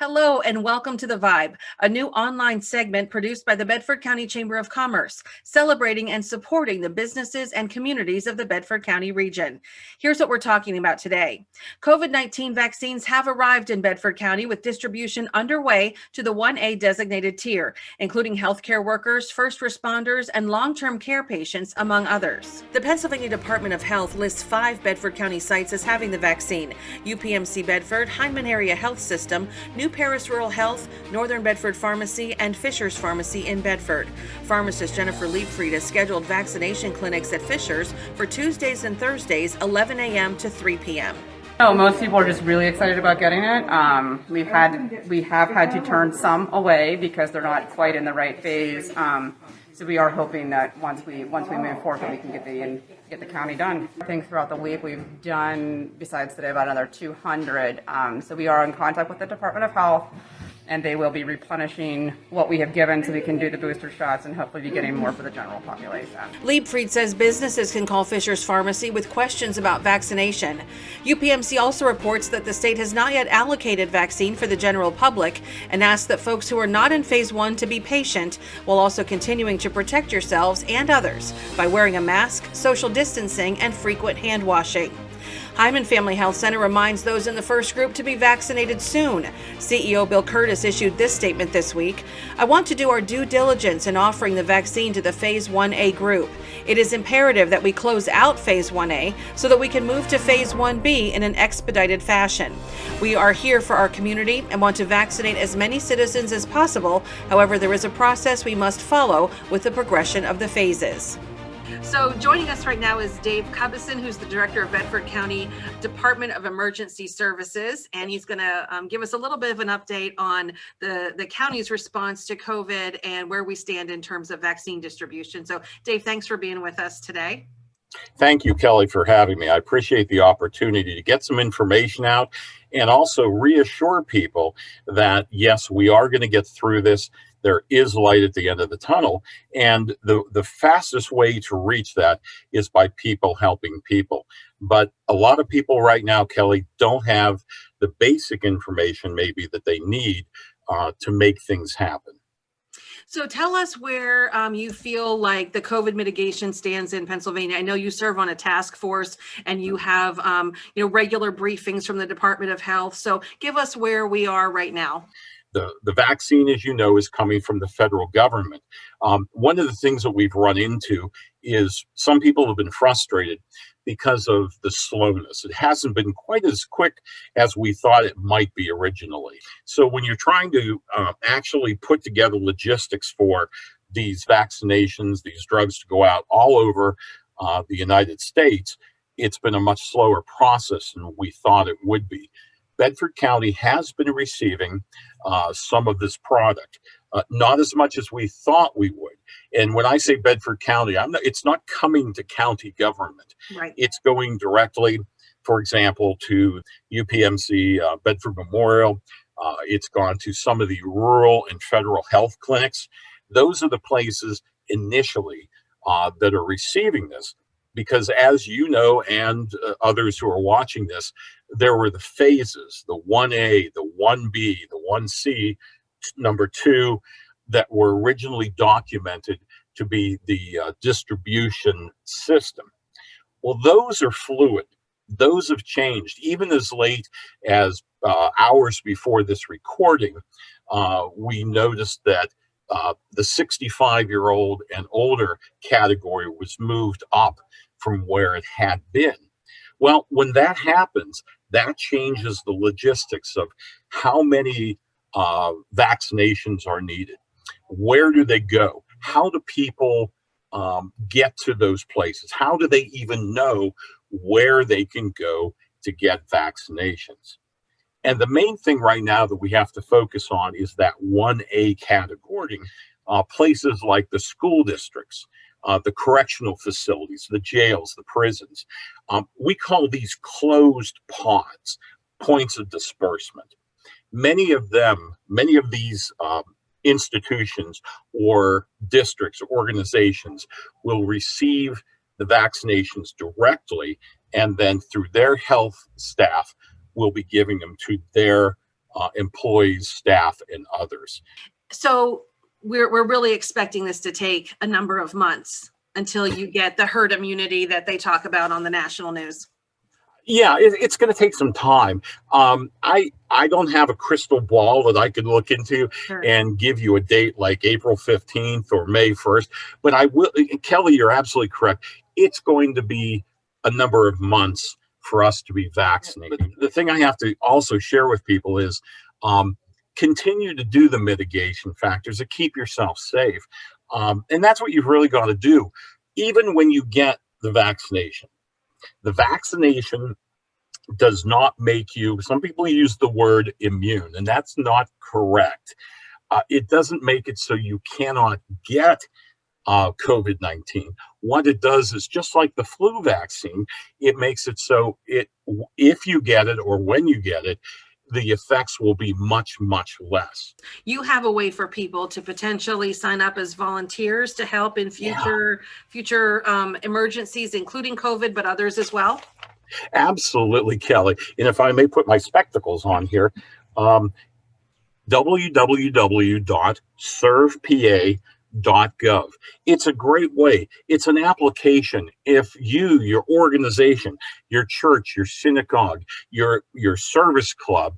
Hello and welcome to the VIBE, a new online segment produced by the Bedford County Chamber of Commerce, celebrating and supporting the businesses and communities of the Bedford County region. Here's what we're talking about today. COVID-19 vaccines have arrived in Bedford County with distribution underway to the 1A designated tier, including healthcare workers, first responders, and long-term care patients, among others. The Pennsylvania Department of Health lists 5 Bedford County sites as having the vaccine: UPMC Bedford, Hindman Area Health System, New Paris Rural Health, Northern Bedford Pharmacy, and Fisher's Pharmacy in Bedford. Pharmacist Jennifer Liebfried has scheduled vaccination clinics at Fisher's for Tuesdays and Thursdays, 11 a.m. to 3 p.m. No, most people are just really excited about getting it. We have had to turn some away because they're not quite in the right phase. So we are hoping that once we move forward, that we can get the county done. I think throughout the week we've done, besides today, about another 200. So we are in contact with the Department of Health, and they will be replenishing what we have given so we can do the booster shots and hopefully be getting more for the general population. Liebfried says businesses can call Fisher's Pharmacy with questions about vaccination. UPMC also reports that the state has not yet allocated vaccine for the general public and asks that folks who are not in phase 1 to be patient, while also continuing to protect yourselves and others by wearing a mask, social distancing, and frequent hand washing. Hyman Family Health Center reminds those in the first group to be vaccinated soon. CEO Bill Curtis issued this statement this week: "I want to do our due diligence in offering the vaccine to the Phase 1A group. It is imperative that we close out Phase 1A so that we can move to Phase 1B in an expedited fashion. We are here for our community and want to vaccinate as many citizens as possible. However, there is a process we must follow with the progression of the phases." So joining us right now is Dave Cubison, who's the director of Bedford County Department of Emergency Services, and he's going to give us a little bit of an update on the county's response to COVID and where we stand in terms of vaccine distribution. So Dave, thanks for being with us today. Thank you, Kelly, for having me. I appreciate the opportunity to get some information out and also reassure people that, yes, we are going to get through this. There is light at the end of the tunnel. And the fastest way to reach that is by people helping people. But a lot of people right now, Kelly, don't have the basic information maybe that they need to make things happen. So tell us where you feel like the COVID mitigation stands in Pennsylvania. I know you serve on a task force and you have regular briefings from the Department of Health. So give us where we are right now. The vaccine, as you know, is coming from the federal government. One of the things that we've run into is some people have been frustrated because of the slowness. It hasn't been quite as quick as we thought it might be originally. So when you're trying to actually put together logistics for these vaccinations, these drugs to go out all over the United States, it's been a much slower process than we thought it would be. Bedford County has been receiving some of this product, not as much as we thought we would. And when I say Bedford County, it's not coming to county government. Right. It's going directly, for example, to UPMC Bedford Memorial. It's gone to some of the rural and federal health clinics. Those are the places initially that are receiving this. Because as you know, and others who are watching this, there were the phases, the 1A, the 1B, the 1C, number 2, that were originally documented to be the distribution system. Well, those are fluid. Those have changed. Even as late as hours before this recording, we noticed that the 65-year-old and older category was moved up from where it had been. Well, when that happens, that changes the logistics of how many vaccinations are needed. Where do they go? How do people get to those places? How do they even know where they can go to get vaccinations? And the main thing right now that we have to focus on is that 1A category. Places like the school districts, the correctional facilities, the jails, the prisons. We call these closed pods, points of disbursement. Many of these institutions or districts or organizations will receive the vaccinations directly, and then through their health staff will be giving them to their employees, staff, and others. So we're really expecting this to take a number of months until you get the herd immunity that they talk about on the national news. Yeah, it's going to take some time. I don't have a crystal ball that I could look into Sure. and give you a date like April 15th or May 1st, but I will. Kelly, you're absolutely correct. It's going to be a number of months for us to be vaccinated. But the thing I have to also share with people is continue to do the mitigation factors to keep yourself safe. And that's what you've really got to do, even when you get the vaccination. The vaccination does not make you, some people use the word immune, and that's not correct. It doesn't make it so you cannot get COVID-19. What it does is just like the flu vaccine, it makes it so if you get it or when you get it, the effects will be much, much less. You have a way for people to potentially sign up as volunteers to help in future emergencies, including COVID, but others as well? Absolutely, Kelly. And if I may put my spectacles on here, www.servepa.gov. It's a great way. It's an application. If you, your organization, your church, your synagogue, your service club,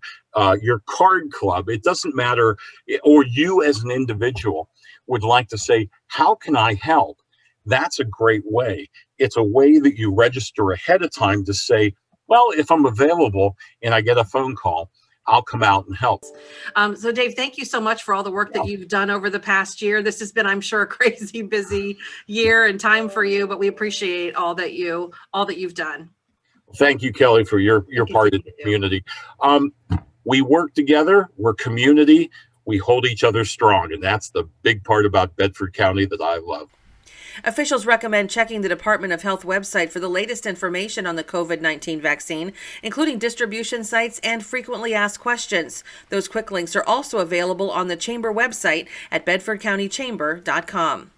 your card club, it doesn't matter, or you as an individual would like to say, how can I help? That's a great way. It's a way that you register ahead of time to say, well, if I'm available and I get a phone call, I'll come out and help. So Dave, thank you so much for all the work that you've done over the past year. This has been, I'm sure, a crazy busy year and time for you, but we appreciate all that you've done. Thank you, Kelly, for your part of the community. We work together, we're community, we hold each other strong, and that's the big part about Bedford County that I love. Officials recommend checking the Department of Health website for the latest information on the COVID-19 vaccine, including distribution sites and frequently asked questions. Those quick links are also available on the Chamber website at bedfordcountychamber.com.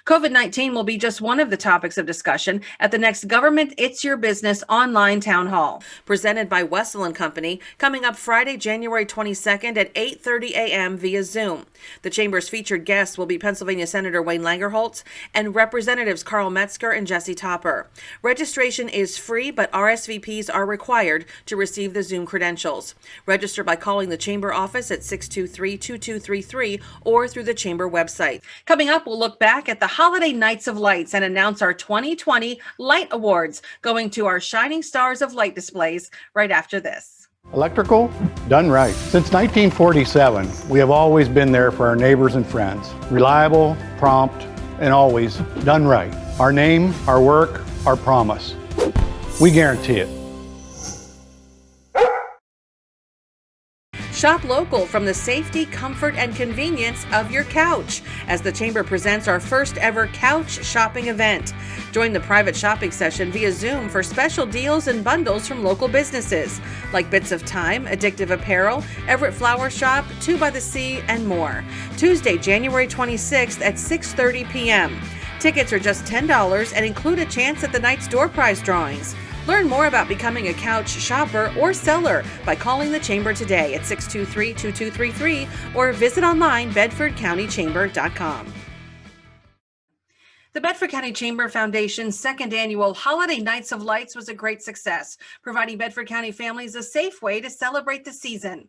COVID-19 will be just one of the topics of discussion at the next Government It's Your Business online town hall, presented by Wessel & Company, coming up Friday, January 22nd at 8:30 a.m. via Zoom. The Chamber's featured guests will be Pennsylvania Senator Wayne Langerholtz and Representatives Carl Metzger and Jesse Topper. Registration is free, but RSVPs are required to receive the Zoom credentials. Register by calling the Chamber office at 623-2233 or through the Chamber website. Coming up, we'll look back at the Holiday Nights of Lights and announce our 2020 Light Awards, going to our Shining Stars of Light displays right after this. Electrical, done right. Since 1947, we have always been there for our neighbors and friends. Reliable, prompt, and always done right. Our name, our work, our promise. We guarantee it. Shop local from the safety, comfort, and convenience of your couch as the Chamber presents our first ever couch shopping event. Join the private shopping session via Zoom for special deals and bundles from local businesses like Bits of Time, Addictive Apparel, Everett Flower Shop, 2 by the Sea, and more. Tuesday, January 26th at 6:30 p.m. Tickets are just $10 and include a chance at the night's door prize drawings. Learn more about becoming a couch shopper or seller by calling the Chamber today at 623-2233 or visit online bedfordcountychamber.com. The Bedford County Chamber Foundation's second annual Holiday Nights of Lights was a great success, providing Bedford County families a safe way to celebrate the season.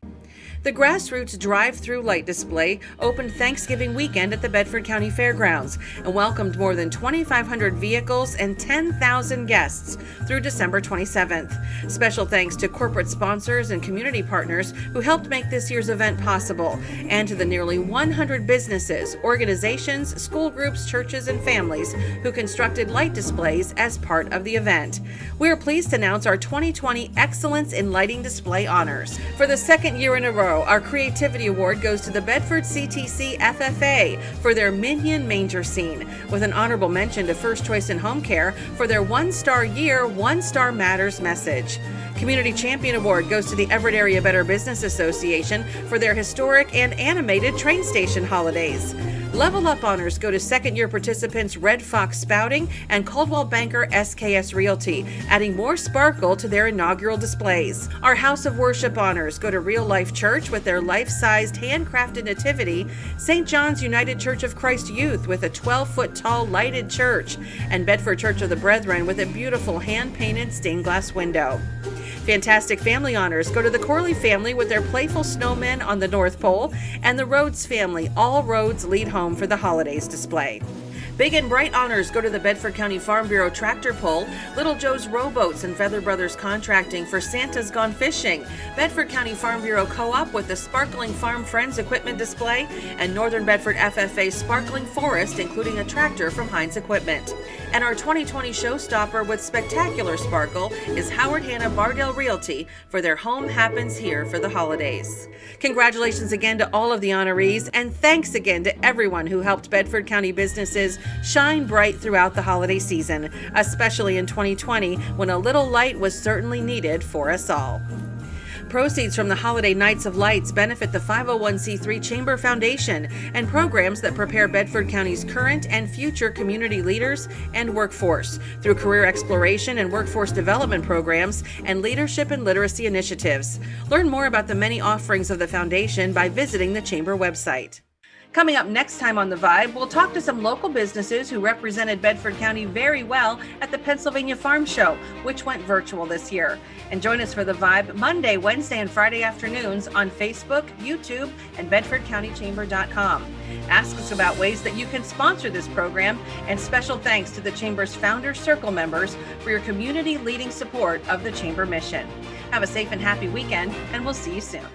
The Grassroots Drive-Through Light Display opened Thanksgiving weekend at the Bedford County Fairgrounds and welcomed more than 2,500 vehicles and 10,000 guests through December 27th. Special thanks to corporate sponsors and community partners who helped make this year's event possible, and to the nearly 100 businesses, organizations, school groups, churches, and families who constructed light displays as part of the event. We are pleased to announce our 2020 Excellence in Lighting Display honors. For the second year in a row, our Creativity Award goes to the Bedford CTC FFA for their Minion Manger Scene, with an honorable mention to First Choice in Home Care for their 1-Star Year, 1 Star Matters message. Community Champion Award goes to the Everett Area Better Business Association for their historic and animated train station holidays. Level Up honors go to second-year participants Red Fox Spouting and Coldwell Banker SKS Realty, adding more sparkle to their inaugural displays. Our House of Worship honors go to Real Life Church with their life-sized handcrafted nativity, St. John's United Church of Christ Youth with a 12-foot-tall lighted church, and Bedford Church of the Brethren with a beautiful hand-painted stained glass window. Fantastic Family honors go to the Corley family with their playful snowmen on the North Pole, and the Rhodes family, All Roads Lead Home for the Holidays display. Big and Bright honors go to the Bedford County Farm Bureau Tractor Pull, Little Joe's Rowboats and Feather Brothers Contracting for Santa's Gone Fishing, Bedford County Farm Bureau Co-op with the Sparkling Farm Friends Equipment display, and Northern Bedford FFA Sparkling Forest, including a tractor from Heinz Equipment. And our 2020 showstopper with spectacular sparkle is Howard Hanna Bardell Realty for their Home Happens Here for the holidays. Congratulations again to all of the honorees, and thanks again to everyone who helped Bedford County businesses shine bright throughout the holiday season, especially in 2020 when a little light was certainly needed for us all. Proceeds from the Holiday Nights of Lights benefit the 501c3 Chamber Foundation and programs that prepare Bedford County's current and future community leaders and workforce through career exploration and workforce development programs and leadership and literacy initiatives. Learn more about the many offerings of the foundation by visiting the Chamber website. Coming up next time on The Vibe, we'll talk to some local businesses who represented Bedford County very well at the Pennsylvania Farm Show, which went virtual this year. And join us for The Vibe Monday, Wednesday, and Friday afternoons on Facebook, YouTube, and BedfordCountyChamber.com. Ask us about ways that you can sponsor this program, and special thanks to the Chamber's Founders Circle members for your community leading support of the Chamber mission. Have a safe and happy weekend, and we'll see you soon.